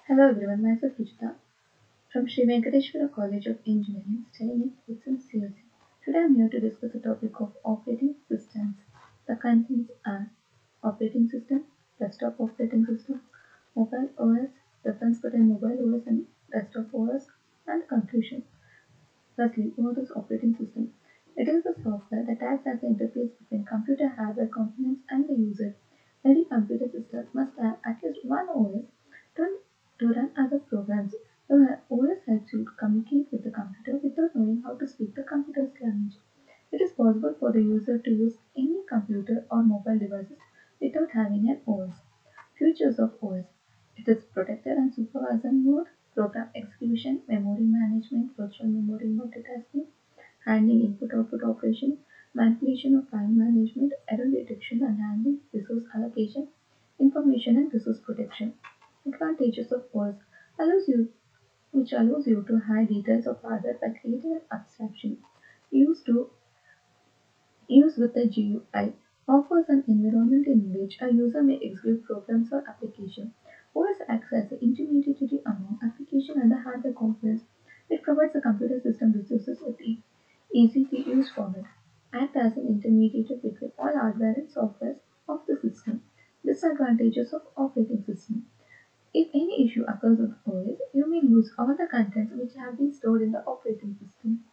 Hello everyone, myself Ruchita from Sri Venkateshwara College of Engineering, studying Physics and CSE. Today I'm here to discuss the topic of operating systems. The contents are operating system, desktop operating system, mobile OS, difference between mobile OS and desktop OS, and conclusion. Firstly, what is operating system? It is the software that acts as the interface between computer hardware components and the user. Every computer system must have at least one OS to, to run other programs. The OS helps you to communicate with the computer without knowing how to speak the computer's language. It is possible for the user to use any computer or mobile devices without having an OS. Features of OS. It is protector and supervisor mode, program execution, memory management, virtual memory multitasking, handling input-output operation, manipulation of file management, error detection and handling, resource allocation, information and resource protection. Advantages of OS allows you which allows you to hide details of hardware by creating an abstraction. Used to use with the GUI offers an environment in which a user may execute programs or applications. OS acts as the intermediary among application and the hardware components. It provides the computer system resources with easy to use format. Act as an intermediary between all hardware and software of the system. Disadvantages of operating system. If any issue occurs with OS, you may lose all the contents which have been stored in the operating system.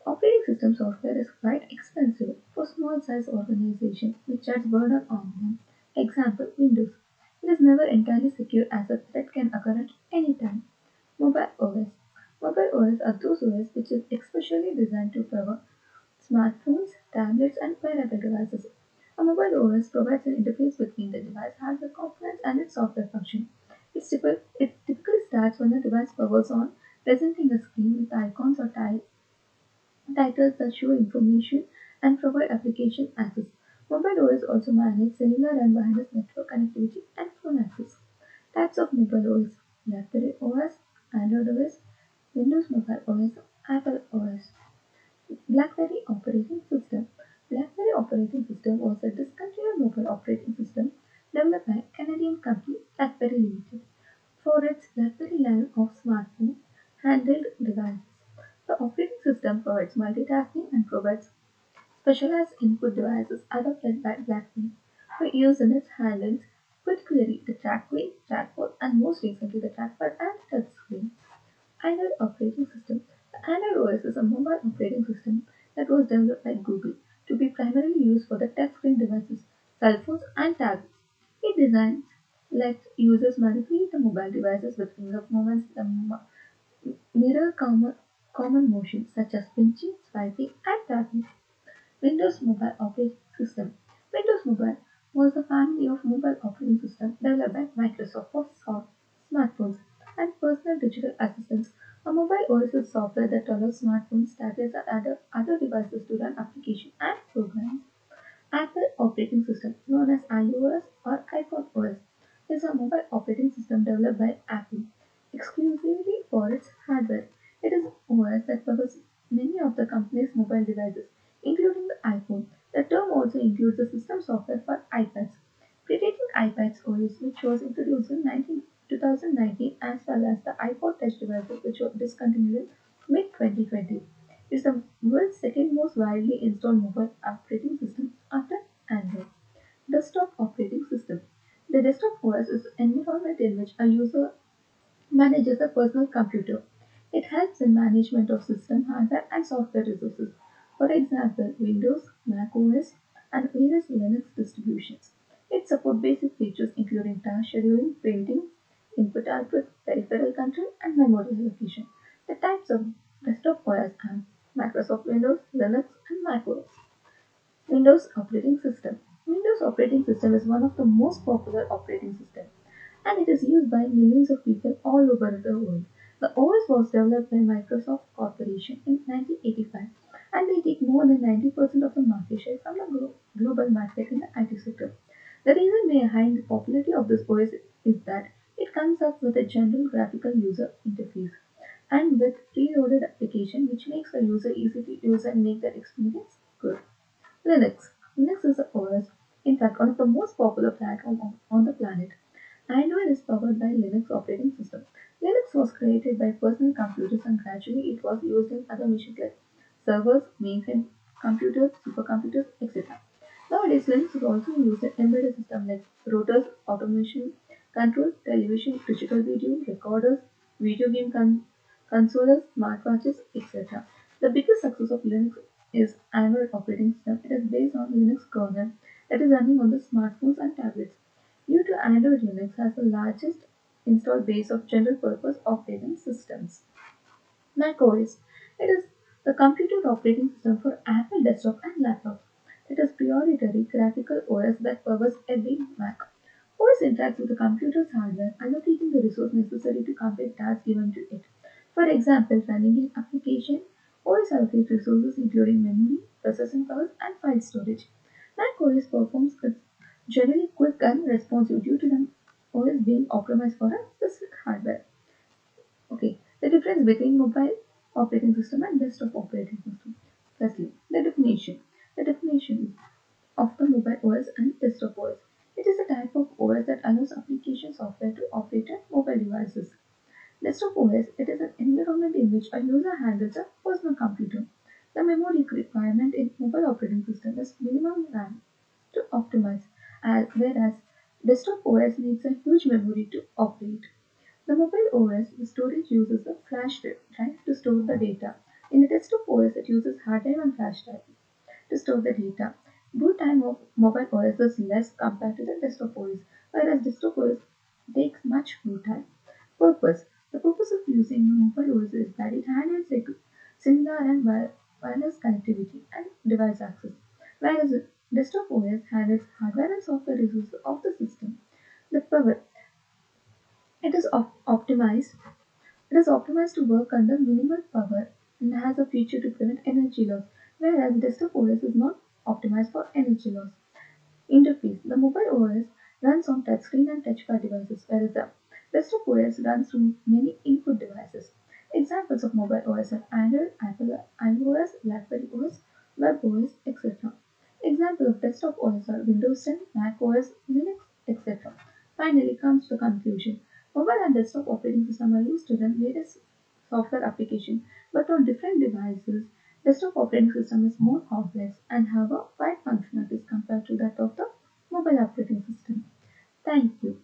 Operating system software is quite expensive for small size organizations which adds burden on them. Example Windows. It is never entirely secure as a threat can occur at any time. Mobile OS. Mobile OS are those OS which is especially designed to power smartphones, tablets, and wearable devices. A mobile OS provides an interface between the device hardware components and its software function. It typically starts when the device powers on, presenting a screen with icons or titles that show information and provide application access. Mobile OS also manages cellular and wireless network connectivity and phone access. Types of mobile OS: BlackBerry OS, Android OS, Windows Mobile OS, Apple OS. BlackBerry Operating System. BlackBerry Operating System was a discontinued mobile operating system developed by Canadian company BlackBerry Limited for its BlackBerry line of smartphone handheld devices. The operating system provides multitasking and provides specialized input devices adopted by BlackBerry for use in its handhelds, particularly the trackway, trackball, and most recently the trackpad and touchscreen. Android operating system. The Android OS is a mobile operating system that was developed by Google to be primarily used for the touchscreen devices, cell phones, and tablets. It designs lets users manipulate the mobile devices with finger movements that mirror common motions such as pinching, swiping, and tapping. Windows Mobile Operating System. Windows Mobile was a family of mobile operating systems developed by Microsoft for smartphones and personal digital assistants. A mobile OS is software that allows smartphones, tablets, and other devices to run applications and programs. Apple operating system, known as iOS or iPhone OS, is a mobile operating system developed by Apple exclusively for its hardware. It is OS that powers many of the company's mobile devices, including the iPhone. The term also includes the system software for iPads. Predating iPad's OS, which was introduced in 2019, as well as the iPod Touch devices, which were discontinued in mid 2020, is the world's second most widely installed mobile operating system after Android. Desktop operating system. The desktop OS is an environment in which a user manages a personal computer. It helps in management of system hardware and software resources. For example, Windows, Mac OS, and various Linux distributions. It supports basic features including task scheduling, printing, input-output, peripheral control, and memory allocation. The types of desktop OS are Microsoft Windows, Linux, and Mac OS. Windows operating system. Windows operating system is one of the most popular operating systems and it is used by millions of people all over the world. The OS was developed by Microsoft Corporation in 1985 and they take more than 90% of the market share from the global market in the IT sector. The reason behind the popularity of this OS is that it comes up with a general graphical user interface and with preloaded application which makes the user easy to use and make their experience good. Linux. Linux is a OS, in fact, one of the most popular platforms on the planet. Android is powered by Linux operating system. Linux was created by personal computers and gradually it was used in other machines like servers, mainframe computers, supercomputers, etc. Nowadays, Linux is also used in embedded systems like routers, automation control, television, digital video, recorders, video game consoles, smartwatches, etc. The biggest success of Linux is Android operating system. It is based on Linux kernel that is running on the smartphones and tablets. Due to Android, Linux has the largest installed base of general purpose operating systems. macOS. It is the computer operating system for Apple desktop and laptop. It is proprietary graphical OS that powers every Mac. OS interacts with the computer's hardware, allocating the resource necessary to complete tasks given to it. For example, running an application, OS allocates resources including memory, processing powers, and file storage. macOS performs is generally quick and responsive due to the OS being optimized for a specific hardware. Okay, the difference between mobile operating system and desktop operating system. Firstly, the definition. The definition of the mobile OS and desktop OS. It is a type of OS that allows application software to operate on mobile devices. Desktop OS, it is an environment in which a user handles a personal computer. The memory requirement in mobile operating system is minimum RAM to optimize, whereas desktop OS needs a huge memory to operate. The mobile OS, the storage uses a flash drive to store the data. In the desktop OS, it uses hard drive and flash drive to store the data. Boot time of mobile OS is less compared to the desktop OS, whereas desktop OS takes much more time. Purpose. The purpose of using a mobile OS is that it handles similar and wireless connectivity and device access, whereas a desktop OS handles hardware and software resources of the system. The power. It is optimized it is optimized to work under minimal power and has a feature to prevent energy loss, whereas desktop OS is not optimized for energy loss. Interface. The mobile OS runs on touchscreen and touchpad devices, whereas the desktop OS runs through many input devices. Examples of mobile OS are Android, Apple iOS, BlackBerry OS, Web OS, etc. Examples of desktop OS are Windows 10, Mac OS, Linux, etc. Finally comes the conclusion. Mobile and desktop operating system are used to run various software applications, but on different devices. Desktop operating system is more complex and have a wide functionalities compared to that of the mobile operating system. Thank you.